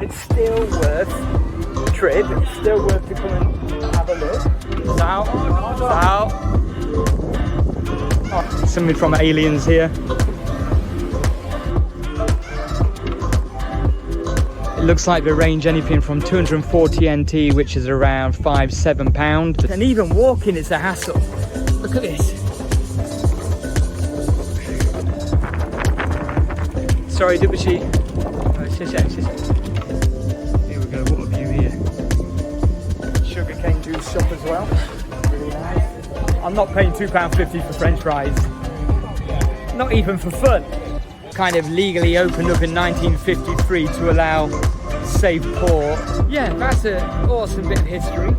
it's still worth the trip. It's still worth to come and have a look. It's out. It's out. Oh, something from Aliens here. It looks like they range anything from 240 NT, which is around £5–7. And even walking is a hassle. Look at this. Sorry, Dubashi. Here we go, what a view here. Sugarcane juice shop as well. Really nice. I'm not paying £2.50 for French fries. Not even for fun. Kind of legally opened up in 1953 to allow safe port. Yeah, that's an awesome bit of history.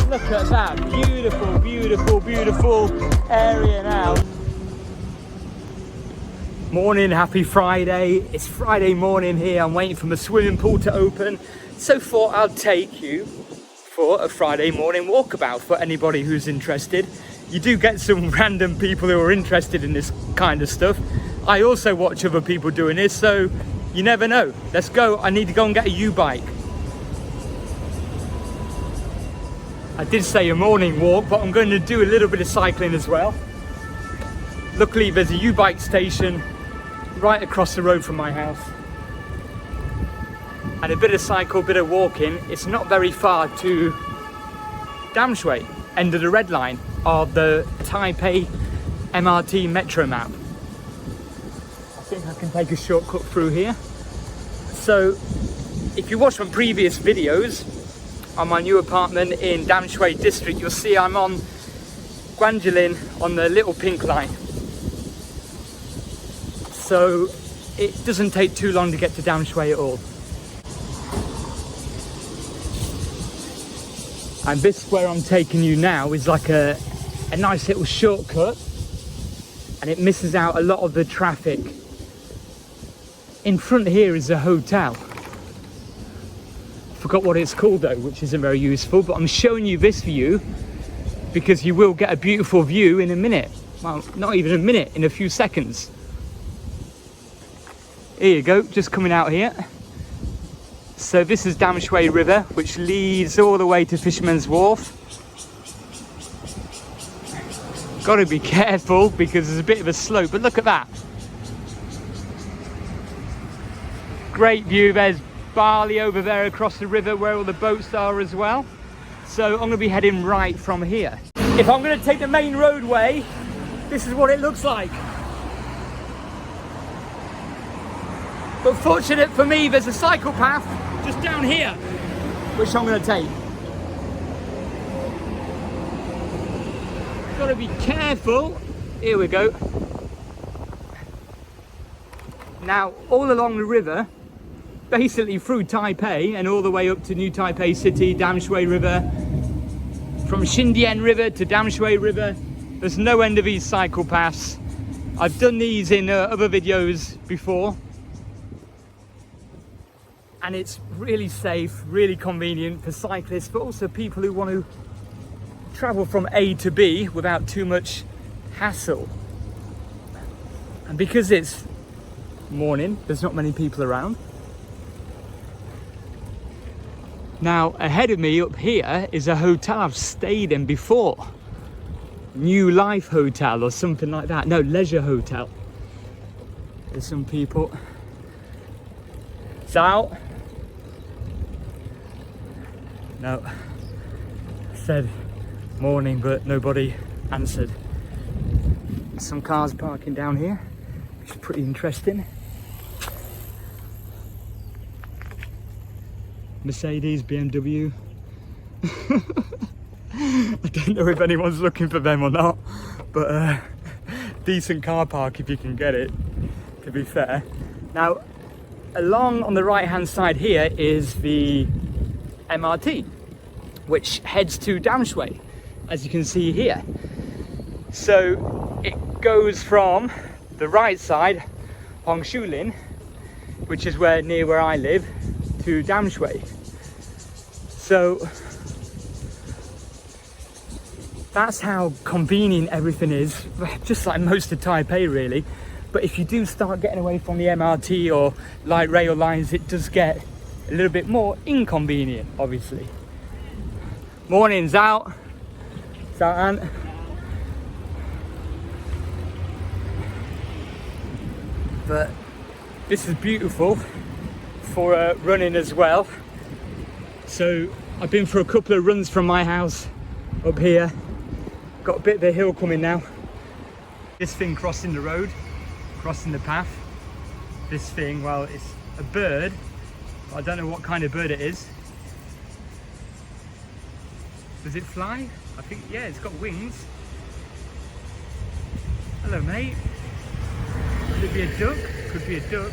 Look at that. Beautiful, beautiful, beautiful area now. Morning, happy Friday. It's Friday morning here. I'm waiting for my swimming pool to open. So thought I'll take you for a Friday morning walkabout for anybody who's interested. You do get some random people who are interested in this kind of stuff. I also watch other people doing this, so you never know. Let's go. I need to go and get a U-bike. I did say a morning walk, but I'm going to do a little bit of cycling as well. Luckily, there's a U-bike station right across the road from my house. And a bit of cycle, bit of walking. It's not very far to Danshui, end of the red line of the Taipei MRT metro map. I think I can take a shortcut through here. So, if you watch my previous videos on my new apartment in Damshui district, you'll see I'm on Guanjilin on the little pink line. So it doesn't take too long to get to Damshui at all. And this where I'm taking you now is like a nice little shortcut, and it misses out a lot of the traffic. In front here is a hotel. Forgot what it's called though, which isn't very useful, but I'm showing you this view because you will get a beautiful view in a minute. Well, not even a minute, in a few seconds. Here you go, just coming out here. So this is Tamsui River, which leads all the way to Fisherman's Wharf. Got to be careful because there's a bit of a slope, but look at that. Great view. There's Bali over there across the river where all the boats are as well. So I'm going to be heading right from here. If I'm going to take the main roadway, this is what it looks like. But fortunate for me, there's a cycle path just down here, which I'm going to take. Got to be careful. Here we go. Now, all along the river, basically through Taipei and all the way up to New Taipei City, Damshui River, from Xindian River to Damshui River, there's no end of these cycle paths. I've done these in other videos before. And it's really safe, really convenient for cyclists, but also people who want to travel from A to B without too much hassle. And because it's morning, there's not many people around. Now, ahead of me up here is a hotel I've stayed in before. New Life Hotel or something like that. No, Leisure Hotel. There's some people. It's out. No, said morning, but nobody answered. Some cars parking down here, which is pretty interesting. Mercedes, BMW. I don't know if anyone's looking for them or not, but decent car park if you can get it, to be fair. Now, along on the right hand side here is the MRT, which heads to Danshui, as you can see here. So it goes from the right side, Hongshulin, which is near where I live, to Danshui. So that's how convenient everything is, just like most of Taipei really. But if you do start getting away from the MRT or light rail lines, it does get a little bit more inconvenient, obviously. Morning's out. It's out, Ant. But this is beautiful for running as well. So I've been for a couple of runs from my house up here. Got a bit of a hill coming now. This thing crossing the road, crossing the path. This thing, well, it's a bird. I don't know what kind of bird it is. Does it fly? I think, yeah, it's got wings. Hello, mate. Could it be a duck? Could be a duck.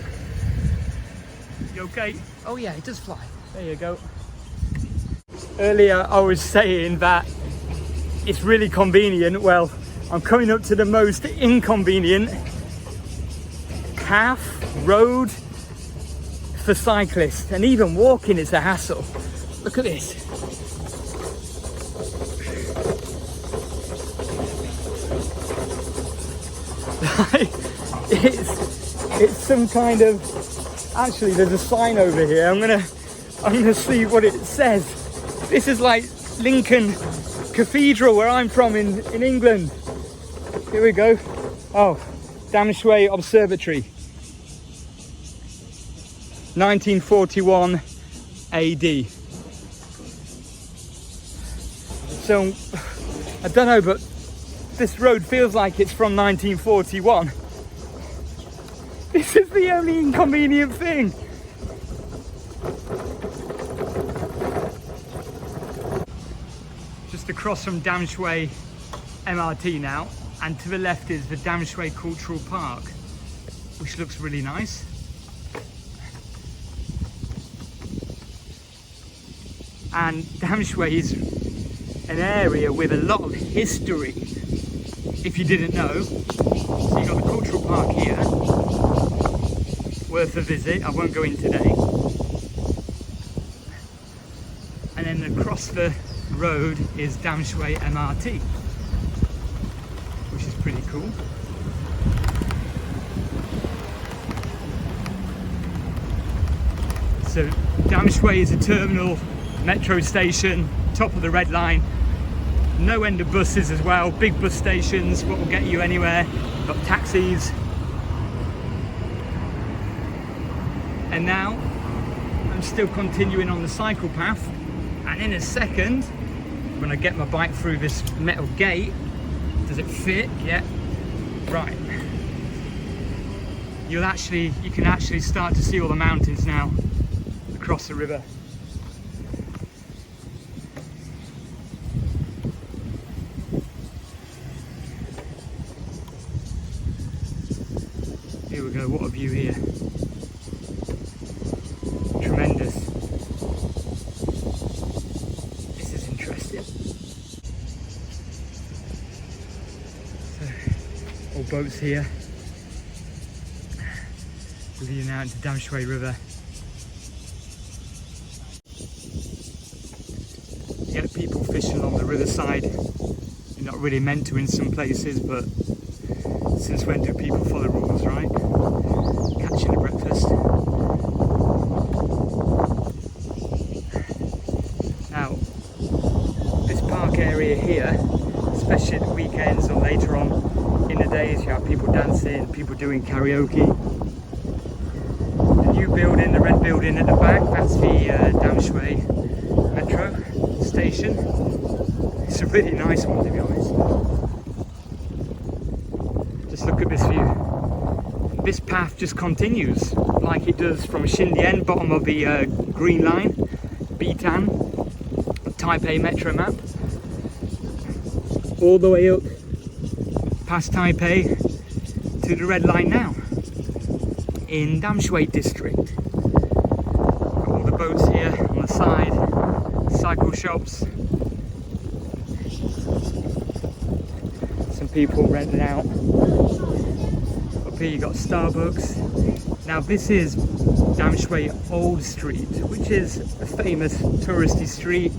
You okay? Oh yeah, it does fly. There you go. Earlier I was saying that it's really convenient. Well, I'm coming up to the most inconvenient path, road for cyclists, and even walking is a hassle. Look at this. It's some kind of, actually there's a sign over here. I'm gonna see what it says. This is like Lincoln Cathedral where I'm from in England. Here we go. Oh, Danshui Observatory. 1941 AD. So, I don't know, but this road feels like it's from 1941. This is the only inconvenient thing. Just across from Damshui MRT now, and to the left is the Damshui Cultural Park, which looks really nice. And Damshui is an area with a lot of history, if you didn't know. So you've got the cultural park here, worth a visit. I won't go in today. And then across the road is Damshui MRT, which is pretty cool. So Damshui is a terminal metro station, top of the red line. No end of buses as well, big bus stations, what will get you anywhere. Got taxis. And now I'm still continuing on the cycle path, and in a second when I get my bike through this metal gate, does it fit? Yeah, right. You can actually start to see all the mountains now across the river. Here we go, what a view here. Tremendous. This is interesting. So, all boats here. We're leading out into Tamsui River. You get people fishing on the riverside. You're not really meant to in some places, but since when do people follow rules, right? Catching a breakfast. Now, this park area here, especially at the weekends or later on in the days, you have people dancing, people doing karaoke. The new building, the red building at the back, that's the Danshui metro station. It's a really nice one, to be honest. Just look at this view. This path just continues like it does from Xindian, bottom of the green line, Bitan, Taipei metro map, all the way up past Taipei to the red line now in Damshui district. Got all the boats here on the side, cycle shops, some people renting out. Up here you got Starbucks. Now this is Tamsui Old Street, which is a famous touristy street.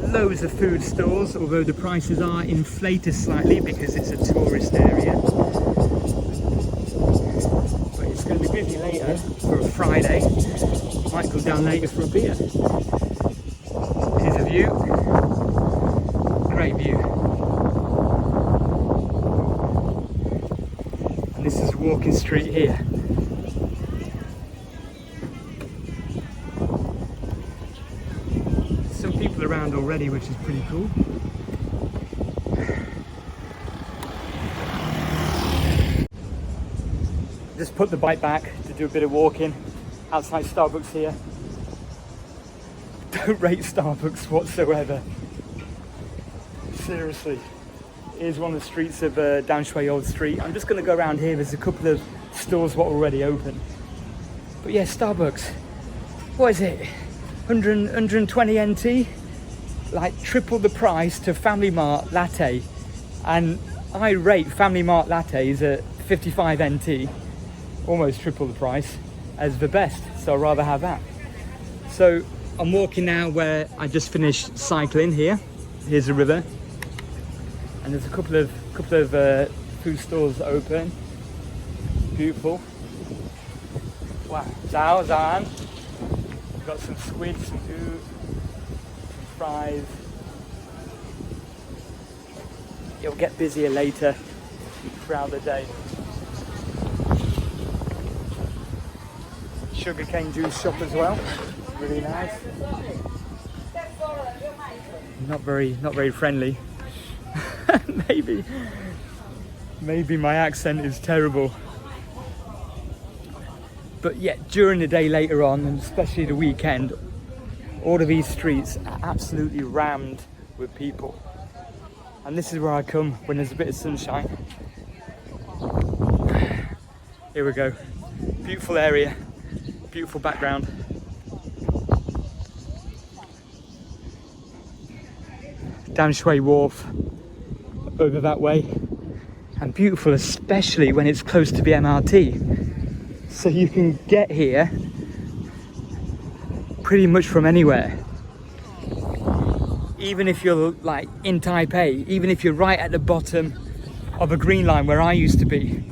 loads of food stalls, although the prices are inflated slightly because it's a tourist area. But it's going to be busy later for a Friday. Might go down later for a beer. Here's a view. Great view. And this is a walking street here. Some people around already, which is pretty cool. Just put the bike back to do a bit of walking outside Starbucks here. Don't rate Starbucks whatsoever. Seriously. Here's one of the streets of Danshui Old Street. I'm just going to go around here. There's a couple of stores what are already open. But yeah, Starbucks. What is it? 120 NT? Like triple the price to Family Mart latte. And I rate Family Mart lattes at 55 NT. Almost triple the price as the best. So I'd rather have that. So I'm walking now where I just finished cycling here. Here's the river. And there's a couple of food stores open. Beautiful. Wow. Zhao, Zhan. We've got some squid, some food, some fries. It'll get busier later throughout the day. Sugarcane juice shop as well. Really nice. Not very friendly. maybe my accent is terrible. But yet during the day later on, and especially the weekend, all of these streets are absolutely rammed with people. And this is where I come when there's a bit of sunshine. Here we go. Beautiful area, beautiful background. Danshui Wharf over that way, and beautiful especially when it's close to the MRT, so you can get here pretty much from anywhere. Even if you're like in Taipei, even if you're right at the bottom of a green line where I used to be,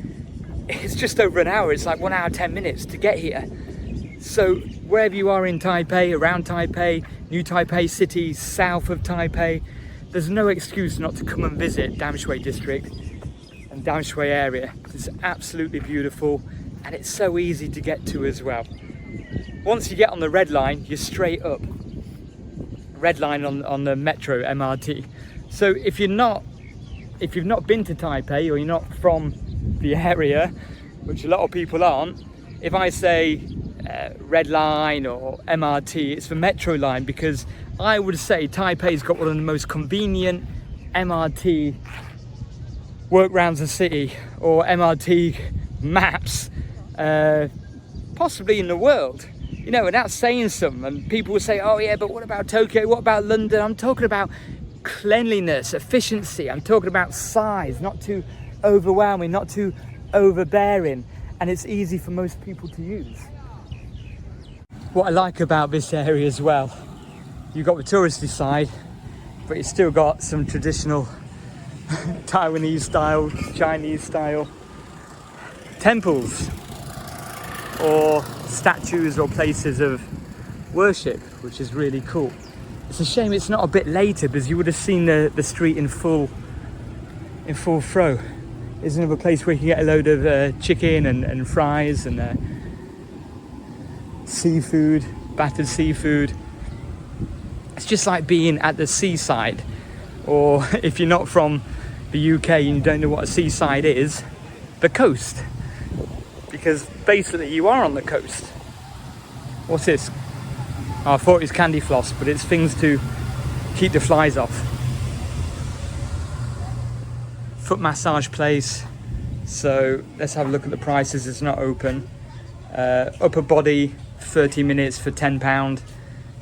it's just over an hour. It's like 1 hour 10 minutes to get here. So wherever you are in Taipei, around Taipei, New Taipei City, south of Taipei, there's no excuse not to come and visit Damshui district and Damshui area. It's absolutely beautiful and it's so easy to get to as well. Once you get on the red line, you're straight up. Red line on the metro MRT. So if you've not been to Taipei or you're not from the area, which a lot of people aren't, if I say red line or MRT, it's the metro line, because I would say Taipei's got one of the most convenient MRT work rounds the city, or MRT maps possibly in the world. You know, and that's saying something. And people will say, oh yeah, but what about Tokyo, what about London? I'm talking about cleanliness, efficiency. I'm talking about size, not too overwhelming, not too overbearing, and it's easy for most people to use. What I like about this area as well, you've got the touristy side, but it's still got some traditional Taiwanese style, Chinese style temples or statues or places of worship, which is really cool. It's a shame it's not a bit later, because you would have seen the street in full flow. There's another place where you can get a load of chicken and fries and seafood, battered seafood. It's just like being at the seaside, or if you're not from the UK and you don't know what a seaside is, the coast, because basically you are on the coast. What's this? Oh, I thought it was candy floss, but it's things to keep the flies off. Foot massage place. So let's have a look at the prices. It's not open. Upper body 30 minutes for £10.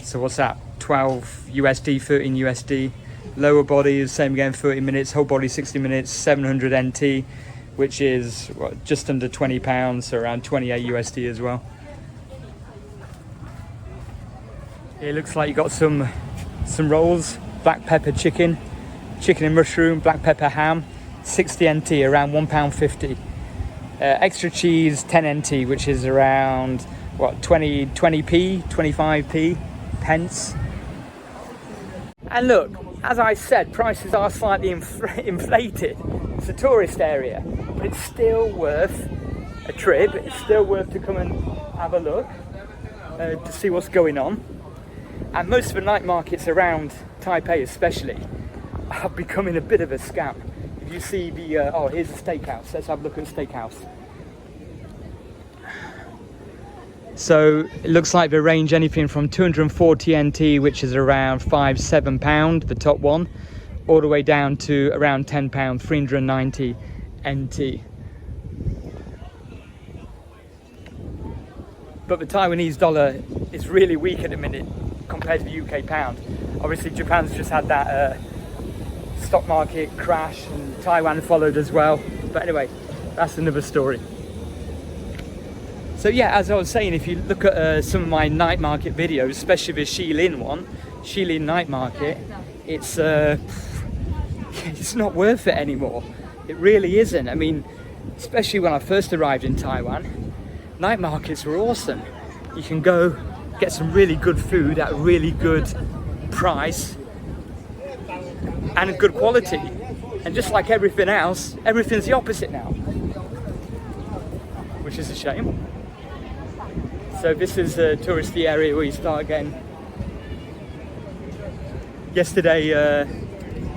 So what's that? 12 USD, 13 USD. Lower body is same again, 30 minutes. Whole body 60 minutes, 700 NT, which is what, just under £20, so around 28 USD as well. It looks like you got some rolls, black pepper chicken, chicken and mushroom, black pepper ham, 60 NT, around £1.50. Extra cheese, 10 NT, which is around, what, 20p, 25p pence. And look, as I said, prices are slightly inflated. It's a tourist area, but it's still worth a trip. It's still worth to come and have a look to see what's going on. And most of the night markets around Taipei especially are becoming a bit of a scam. If you see the, oh, here's a steakhouse. Let's have a look at the steakhouse. So it looks like they range anything from 240 NT, which is around £5-7, the top one, all the way down to around £10, 390 NT. But the Taiwanese dollar is really weak at the minute compared to the UK pound. Obviously Japan's just had that stock market crash, and Taiwan followed as well. But anyway, that's another story. So yeah, as I was saying, if you look at some of my night market videos, especially the Shilin one, Shilin night market, it's not worth it anymore. It really isn't. I mean, especially when I first arrived in Taiwan, night markets were awesome. You can go get some really good food at a really good price and a good quality. And just like everything else, everything's the opposite now, which is a shame. So this is a touristy area where you start getting. Yesterday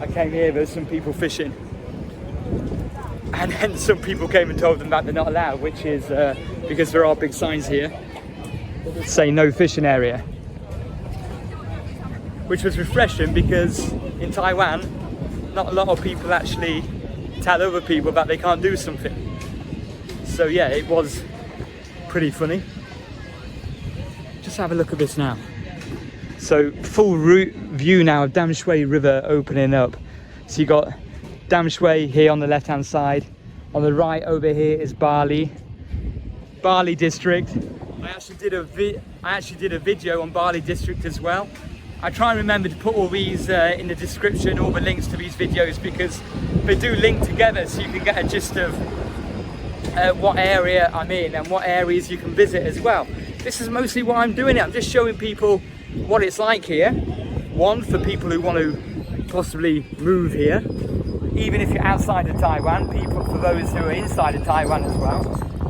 I came here, there's some people fishing, and then some people came and told them that they're not allowed, which is because there are big signs here saying no fishing area, which was refreshing because in Taiwan not a lot of people actually tell other people that they can't do something. So yeah, it was pretty funny. Just have a look at this now. So full route view now of Damshui River opening up. So you got Damshui here on the left hand side. On the right over here is Bali district. I actually did a video on Bali district as well. I try and remember to put all these in the description, all the links to these videos, because they do link together, so you can get a gist of what area I'm in and what areas you can visit as well. This is mostly why I'm doing it. I'm just showing people what it's like here. One, for people who want to possibly move here, even if you're outside of Taiwan, for those who are inside of Taiwan as well.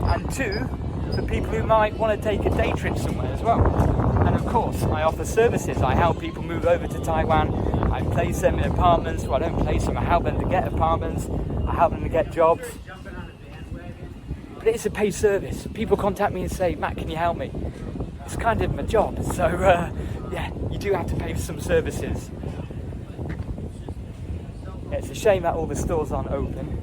And two, for people who might want to take a day trip somewhere as well. And of course, I offer services. I help people move over to Taiwan. I place them in apartments. Well, I don't place them, I help them to get apartments. I help them to get jobs. But it's a paid service. People contact me and say, Matt, can you help me? It's kind of my job. So yeah, you do have to pay for some services. Yeah, it's a shame that all the stores aren't open.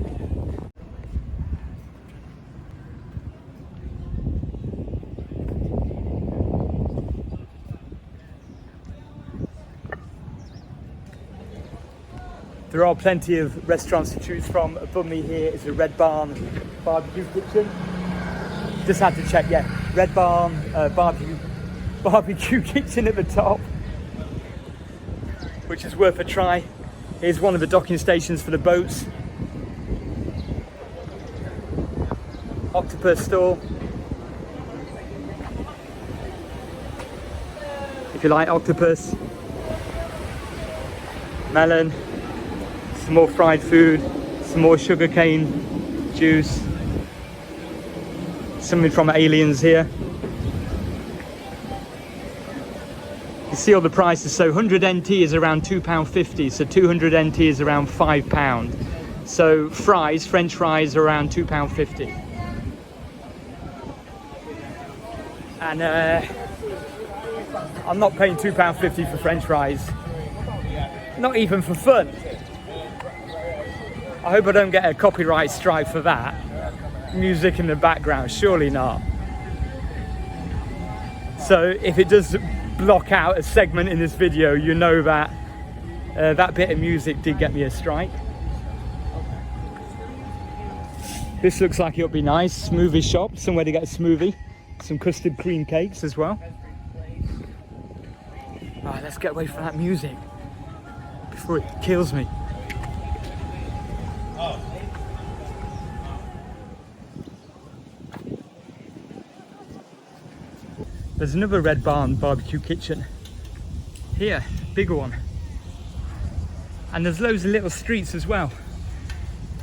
There are plenty of restaurants to choose from. Above me here is a Red Barn barbecue kitchen. Just had to check, yeah, Red Barn barbecue kitchen at the top, which is worth a try. Here's one of the docking stations for the boats. Octopus stall. If you like octopus. Melon. Some more fried food, some more sugarcane juice, something from Aliens here. You see all the prices. So 100 NT is around £2.50, so 200 NT is around £5. So fries, French fries, are around £2.50. And I'm not paying £2.50 for French fries, not even for fun. I hope I don't get a copyright strike for that. Music in the background, surely not. So if it does block out a segment in this video, you know that that bit of music did get me a strike. This looks like it'll be nice. Smoothie shop, somewhere to get a smoothie. Some custard cream cakes as well. Alright, let's get away from that music. before it kills me. There's another Red Barn barbecue kitchen. Here, bigger one. And there's loads of little streets as well,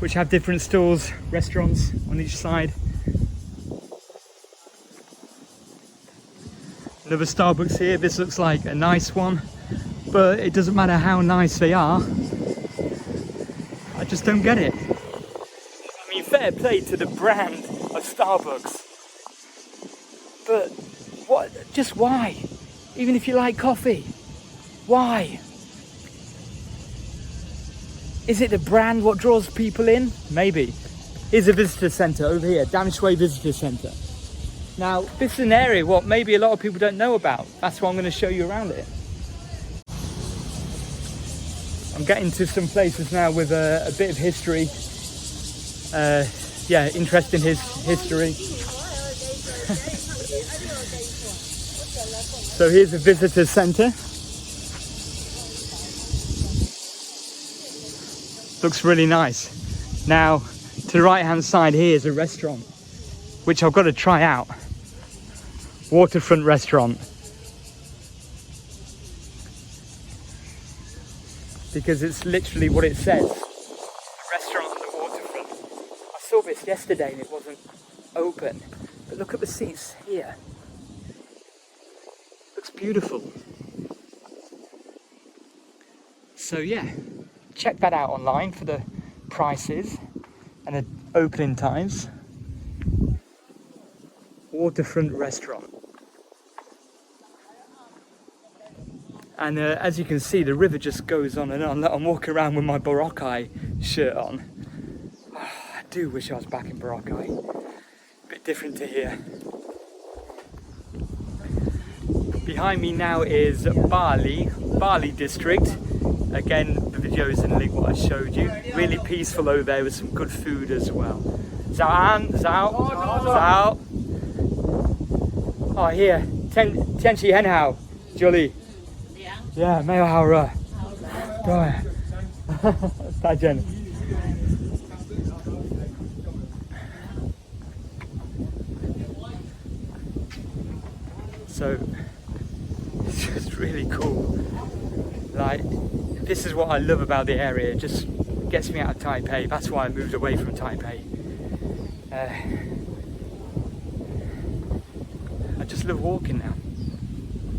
which have different stores, restaurants on each side. Another Starbucks here. This looks like a nice one, but it doesn't matter how nice they are. I just don't get it. I mean, fair play to the brand of Starbucks, but what? Just why? Even if you like coffee, why? Is it the brand what draws people in? Maybe. Here's a visitor centre over here, Danshui Visitor Centre. Now, this is an area what maybe a lot of people don't know about. That's why I'm going to show you around it. I'm getting to some places now with a bit of history. Yeah, interest in his history. So here's a visitor centre. Looks really nice. Now, to the right hand side here is a restaurant, which I've got to try out. Waterfront restaurant. Because it's literally what it says. A restaurant on the waterfront. I saw this yesterday and it wasn't open. But look at the seats here. Looks beautiful. So yeah, check that out online for the prices and the opening times. Waterfront restaurant. And as you can see, the river just goes on and on. I'm walking around with my Boracay shirt on. Oh, I do wish I was back in Boracay. Bit different to here. Behind me now is Bali district. Again, the video is in the link what I showed you. Really peaceful over there with some good food as well. Zao. Oh, here. Tian Chi Hen Hao. Julie. Yeah, 没有好热。对。再见。So it's just really cool. Like, this is what I love about the area. It just gets me out of Taipei. That's why I moved away from Taipei. I just love walking now.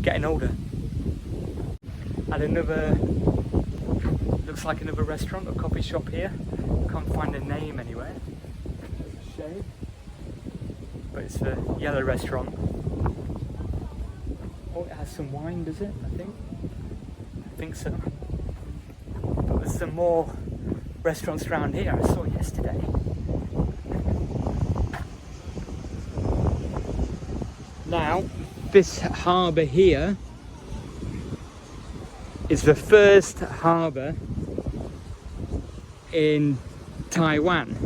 Getting older. And another, looks like another restaurant or coffee shop here. Can't find a name anywhere. Shade. But it's a yellow restaurant. Oh, it has some wine, does it? I think so. But there's some more restaurants around here I saw yesterday. Now, this harbour here is the first harbour in Taiwan.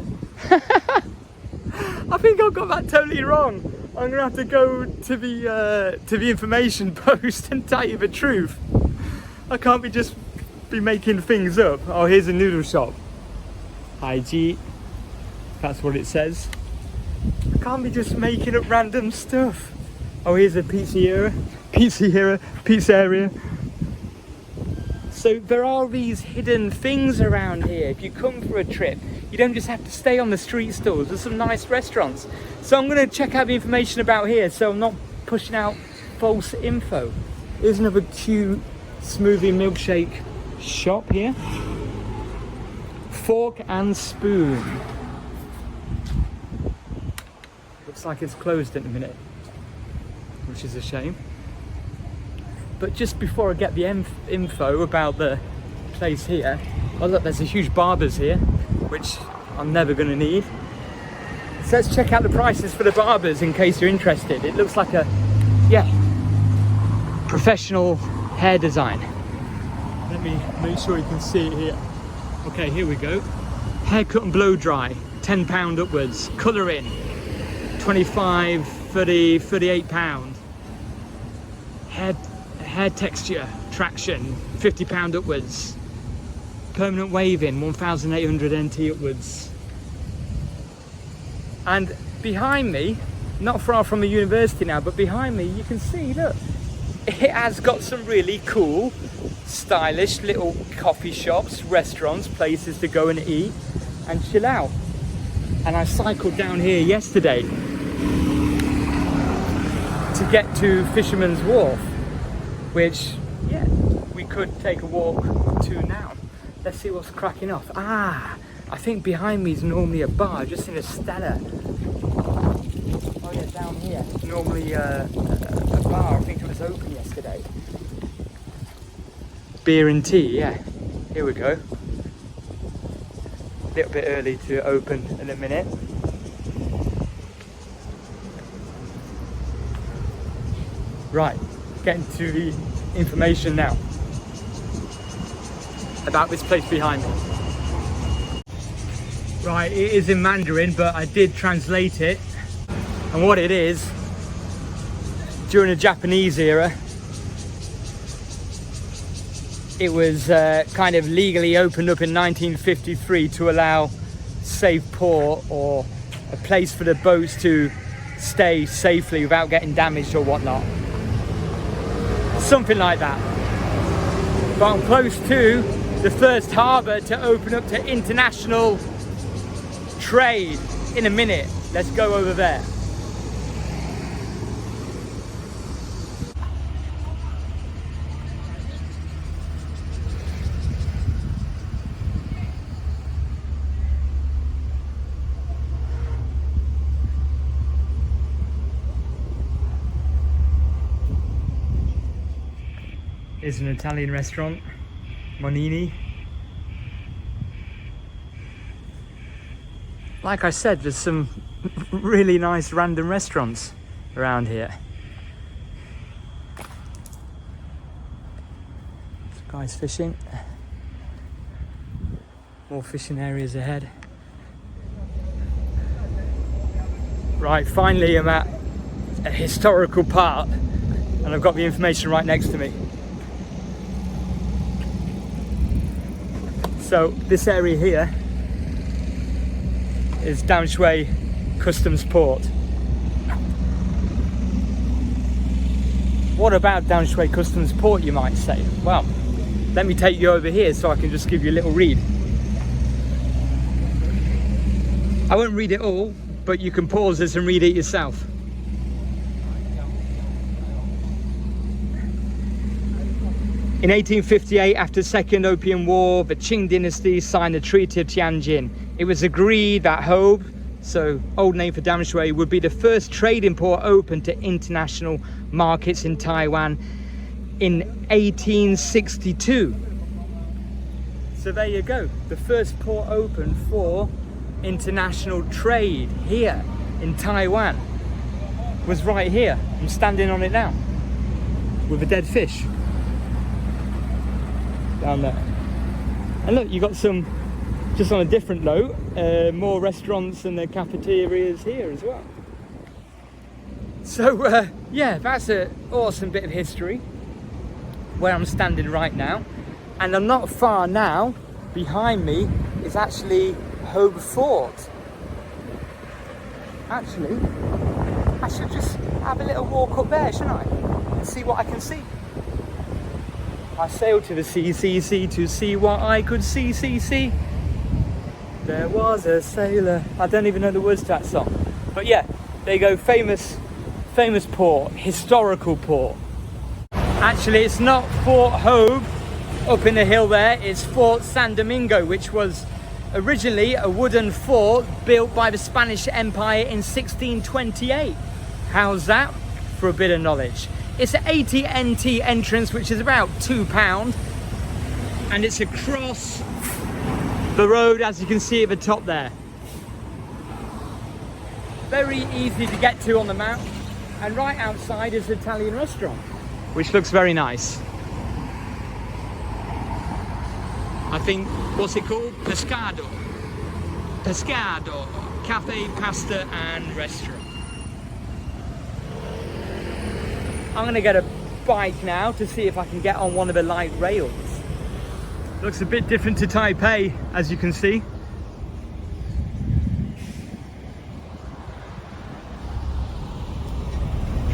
I think I got that totally wrong. I'm gonna have to go to the information post and tell you the truth. I can't be making things up. Oh, here's a noodle shop. Haiji. That's what it says. I can't be just making up random stuff. Oh, here's a pizzeria. So there are these hidden things around here. If you come for a trip, you don't just have to stay on the street stalls. There's some nice restaurants. So I'm going to check out the information about here so I'm not pushing out false info. Here's another cute smoothie milkshake shop here. Fork and spoon. Looks like it's closed in a minute, which is a shame. But just before I get the info about the place here, oh look, there's a huge barbers here, which I'm never going to need. So let's check out the prices for the barbers in case you're interested. It looks like a, yeah, professional hair design. Let me make sure you can see it here. Okay, here we go. Haircut and blow dry, £10 upwards. Colour in, 25, 30, £38. Hair texture, traction, £50 upwards. permanent wave in, 1,800 NT upwards. And behind me, not far from the university now, but behind me you can see, look, it has got some really cool, stylish little coffee shops, restaurants, places to go and eat and chill out. And I cycled down here yesterday to get to Fisherman's Wharf, which, yeah, we could take a walk to now. Let's see what's cracking off. Ah, I think behind me is normally a bar, just in a Stella. Oh yeah, down here, normally a bar. I think it was open yesterday. Beer and tea, yeah. Here we go. A little bit early to open in a minute. Right, getting to the information now about this place behind me. Right, it is in Mandarin, but I did translate it. And what it is, during the Japanese era, it was kind of legally opened up in 1953 to allow safe port, or a place for the boats to stay safely without getting damaged or whatnot. Something like that. But I'm close to the first harbour to open up to international trade in a minute. Let's go over there. Is an Italian restaurant, Monini. Like I said, there's some really nice random restaurants around here. Some guys fishing. More fishing areas ahead. Right, finally I'm at a historical part and I've got the information right next to me. So this area here is Danshui Customs Port. What about Danshui Customs Port, you might say? Well, let me take you over here so I can just give you a little read. I won't read it all, but you can pause this and read it yourself. In 1858, after the Second Opium War, the Qing dynasty signed the Treaty of Tianjin. It was agreed that Hobe, so old name for Damshui, would be the first trading port open to international markets in Taiwan in 1862. So there you go, the first port open for international trade here in Taiwan was right here. I'm standing on it now with a dead fish down there. And look, you got some, just on a different note, more restaurants and the cafeterias here as well. So yeah, that's an awesome bit of history where I'm standing right now. And I'm not far now. Behind me is actually Hobe Fort. Actually, I should just have a little walk up there, shouldn't I? And see what I can see. I sailed to the sea to see what I could see. There was a sailor. I don't even know the words to that song. But yeah, there you go, famous port, historical port. Actually, it's not Fort Hobe up in the hill there, it's Fort San Domingo, which was originally a wooden fort built by the Spanish Empire in 1628. How's that for a bit of knowledge? It's an 80 NT entrance, which is about £2, and it's across the road, as you can see at the top there. Very easy to get to on the map, and right outside is an Italian restaurant, which looks very nice. I think, what's it called? Pescado, cafe, pasta and restaurant. I'm gonna get a bike now to see if I can get on one of the light rails. Looks a bit different to Taipei, as you can see.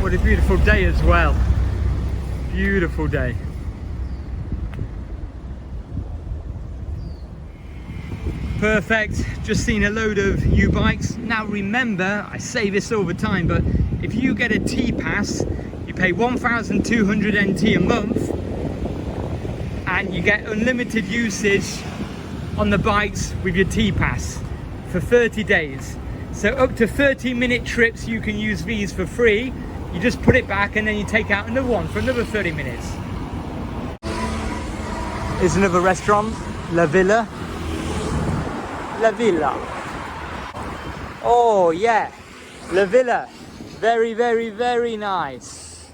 What a beautiful day as well. Beautiful day. Perfect. Just seen a load of U-bikes. Now remember, I say this all the time, but if you get a T-Pass, you pay 1,200 NT a month and you get unlimited usage on the bikes with your T-Pass for 30 days. So up to 30-minute trips you can use these for free. You just put it back and then you take out another one for another 30 minutes. Here's another restaurant, La Villa. La Villa. Oh yeah, La Villa. Very, very, very nice.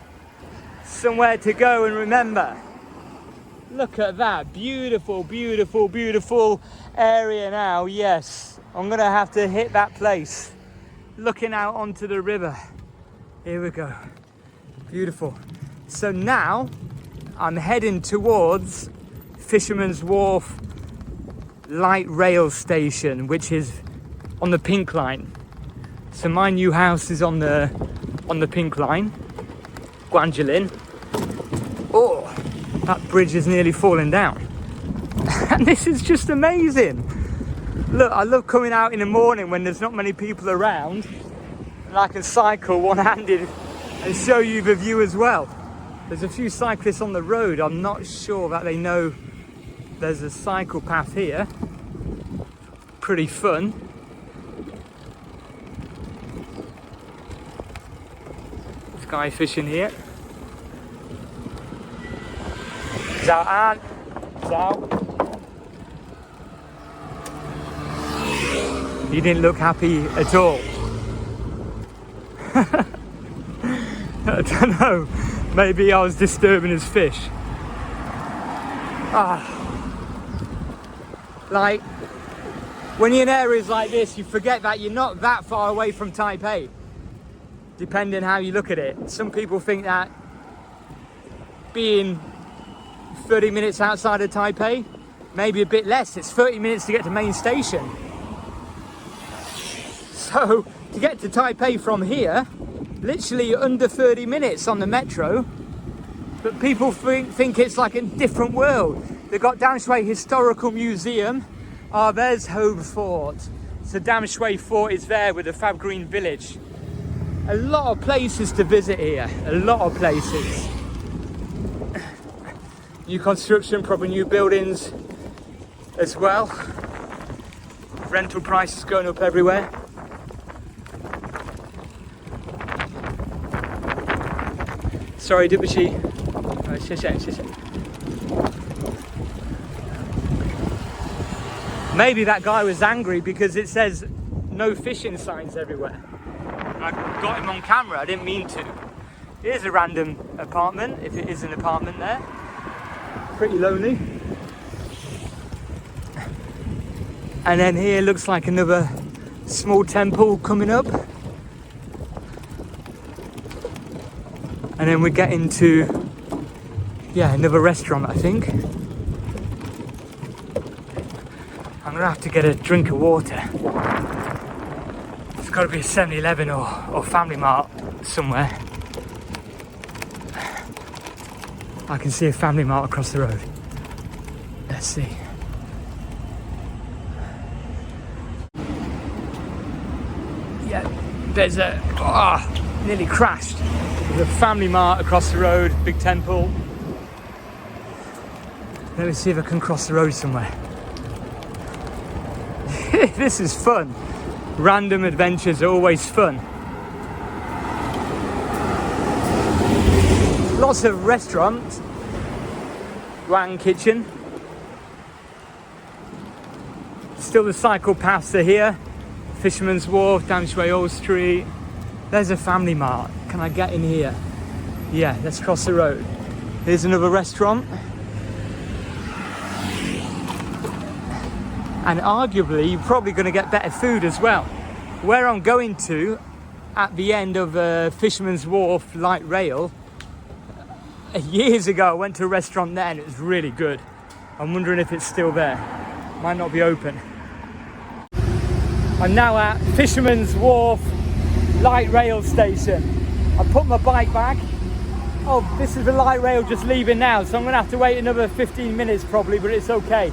Somewhere to go and remember. Look at that, beautiful, beautiful, beautiful area now. Yes, I'm gonna have to hit that place. Looking out onto the river. Here we go, beautiful. So now I'm heading towards Fisherman's Wharf light rail station, which is on the Pink Line. So my new house is on the Pink Line, Guanjilin. Oh, that bridge is nearly falling down. And this is just amazing. Look, I love coming out in the morning when there's not many people around and I can cycle one-handed and show you the view as well. There's a few cyclists on the road. I'm not sure that they know there's a cycle path here. Pretty fun. Sky fishing here. Zhao An. Zhao. He didn't look happy at all. I don't know. Maybe I was disturbing his fish. Like, when you're in areas like this, you forget that you're not that far away from Taipei, depending how you look at it. Some people think that being 30 minutes outside of Taipei, maybe a bit less. It's 30 minutes to get to main station. So, to get to Taipei from here, literally under 30 minutes on the metro, but people think it's like a different world. They've got Danshui Historical Museum. Oh, there's Hove Fort. So Damshui Fort is there with the Fab Green Village. A lot of places to visit here. A lot of places. New construction, probably new buildings as well. Rental prices going up everywhere. Sorry, 对不起。谢谢，谢谢。Maybe that guy was angry because it says no fishing signs everywhere. I got him on camera, I didn't mean to. Here's a random apartment, if it is an apartment there. Pretty lonely. And then here looks like another small temple coming up. And then we get into, yeah, another restaurant, I think. I'm gonna have to get a drink of water. There's gotta be a 7-Eleven or Family Mart somewhere. I can see a Family Mart across the road. Let's see. Yeah, there's a, nearly crashed. There's a Family Mart across the road, big temple. Let me see if I can cross the road somewhere. This is fun. Random adventures are always fun. Lots of restaurants. Wang Kitchen. Still the cycle paths are here. Fisherman's Wharf, Tamsui Old Street. There's a Family Mart. Can I get in here? Yeah, let's cross the road. Here's another restaurant. And arguably, you're probably going to get better food as well. Where I'm going to, at the end of Fisherman's Wharf light rail, years ago I went to a restaurant there and it was really good. I'm wondering if it's still there. Might not be open. I'm now at Fisherman's Wharf light rail station. I put my bike back. Oh, this is the light rail just leaving now, so I'm gonna have to wait another 15 minutes probably, but it's okay.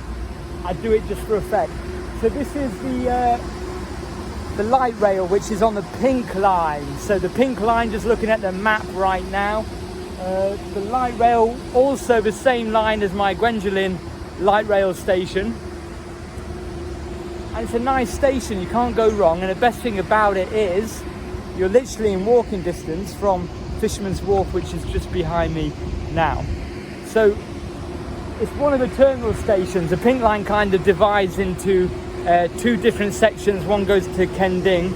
I do it just for effect. So this is the light rail, which is on the pink line. So the pink line, just looking at the map right now, the light rail, also the same line as my Gwendolyn light rail station. And it's a nice station, you can't go wrong. And the best thing about it is you're literally in walking distance from Fisherman's Wharf, which is just behind me now. So it's one of the terminal stations. The pink line kind of divides into two different sections. One goes to Kending.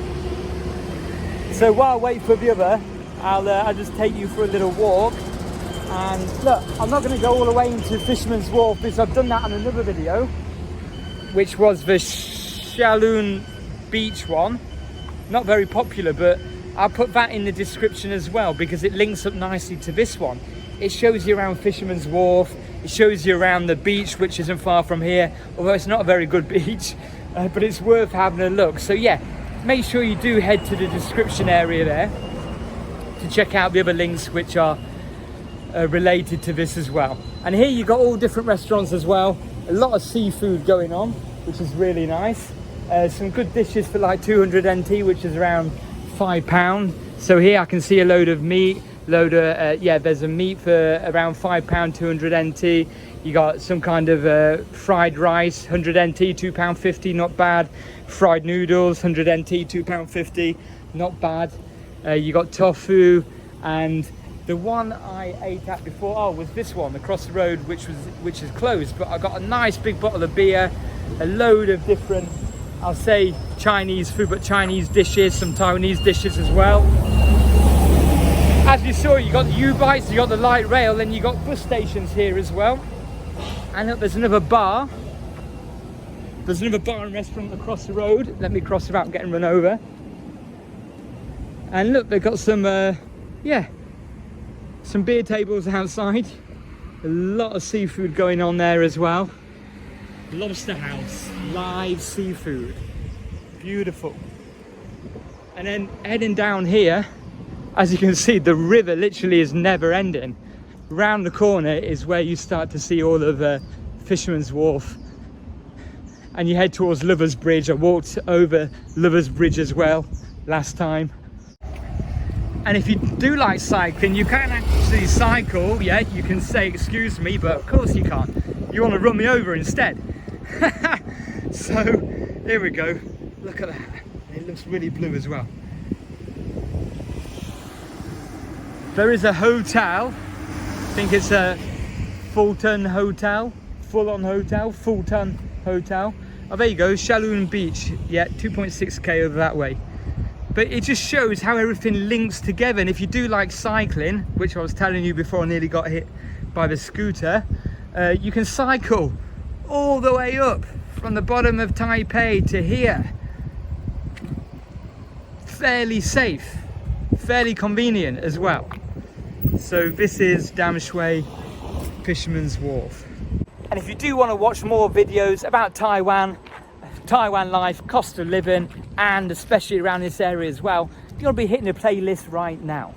So while I wait for the other, I'll just take you for a little walk. And look, I'm not going to go all the way into Fisherman's Wharf because I've done that on another video, which was the Shalloon Beach one. Not very popular, but I'll put that in the description as well because it links up nicely to this one. It shows you around Fisherman's Wharf, it shows you around the beach, which isn't far from here, although it's not a very good beach, but it's worth having a look. So yeah, make sure you do head to the description area there to check out the other links which are related to this as well. And here you got all different restaurants as well, a lot of seafood going on, which is really nice. Some good dishes for like 200 NT, which is around £5. So here I can see a load of meat, there's a meat for around £5, 200 NT. You got some kind of fried rice, 100 NT, £2.50, not bad. Fried noodles, 100 NT, £2.50, not bad. You got tofu, and the one I ate at before was this one across the road, which is closed. But I got a nice big bottle of beer, a load of different, I'll say Chinese food, but Chinese dishes, some Taiwanese dishes as well. As you saw, you got the U-bites, you got the light rail, and you got bus stations here as well. And look, there's another bar. There's another bar and restaurant across the road. Let me cross without getting run over. And look, they've got some, some beer tables outside. A lot of seafood going on there as well. Lobster house, live seafood, beautiful. And then heading down here, as you can see, the river literally is never ending. Round the corner is where you start to see all of Fisherman's Wharf, and you head towards Lovers Bridge. I walked over Lovers Bridge as well last time. And if you do like cycling, you can actually cycle. Yeah, you can say excuse me, but of course you can't. You want to run me over instead. So here we go, look at that, it looks really blue as well. There is a hotel, I think it's a Fulton Hotel. Oh, there you go, Shalloon Beach. Yeah, 2.6k over that way. But it just shows how everything links together. And if you do like cycling, which I was telling you before I nearly got hit by the scooter, you can cycle all the way up from the bottom of Taipei to here. Fairly safe, fairly convenient as well. So this is Damshui Fisherman's Wharf. And if you do want to watch more videos about Taiwan life, cost of living, and especially around this area as well, you'll be hitting the playlist right now.